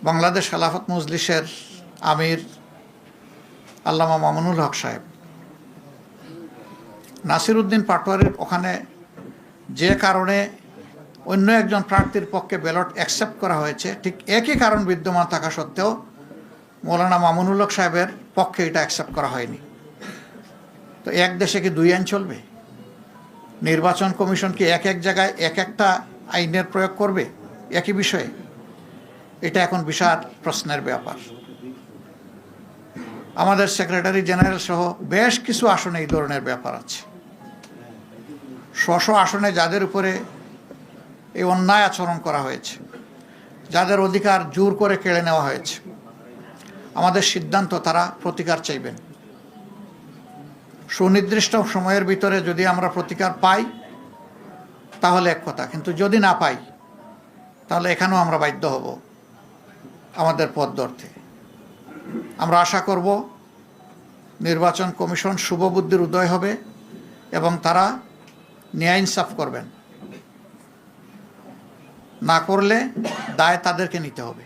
বাংলাদেশ খেলাফত মজলিসের আমির আল্লামা মামুনুল হক সাহেব নাসিরউদ্দিন পাটোয়ারির ওখানে যে কারণে অন্য একজন প্রার্থীর পক্ষে ব্যালট অ্যাকসেপ্ট করা হয়েছে, ঠিক একই কারণ বিদ্যমান থাকা সত্ত্বেও মৌলানা মামুনুল হক সাহেবের পক্ষে এটা অ্যাকসেপ্ট করা হয়নি। তো এক দেশে কি দুই আইন চলবে? নির্বাচন কমিশন কি এক এক জায়গায় এক একটা আইনের প্রয়োগ করবে একই বিষয়ে? এটা এখন বিশাল প্রশ্নের ব্যাপার। আমাদের সেক্রেটারি জেনারেল সহ বেশ কিছু আসনে এই ধরনের ব্যাপার আছে। স্ব আসনে যাদের উপরে এই অন্যায় আচরণ করা হয়েছে, যাদের অধিকার জোর করে কেড়ে নেওয়া হয়েছে, আমাদের সিদ্ধান্ত তারা প্রতিকার চাইবেন। সুনির্দিষ্ট সময়ের ভিতরে যদি আমরা প্রতিকার পাই তাহলে এক কথা, কিন্তু যদি না পাই তাহলে এখানেও আমরা বাধ্য হব আমাদের পথ ধরতে। আমরা আশা করব নির্বাচন কমিশন শুভবুদ্ধির উদয় হবে এবং তারা ন্যায় ইনসাফ করবেন। না করলে দায় তাদেরকে নিতে হবে।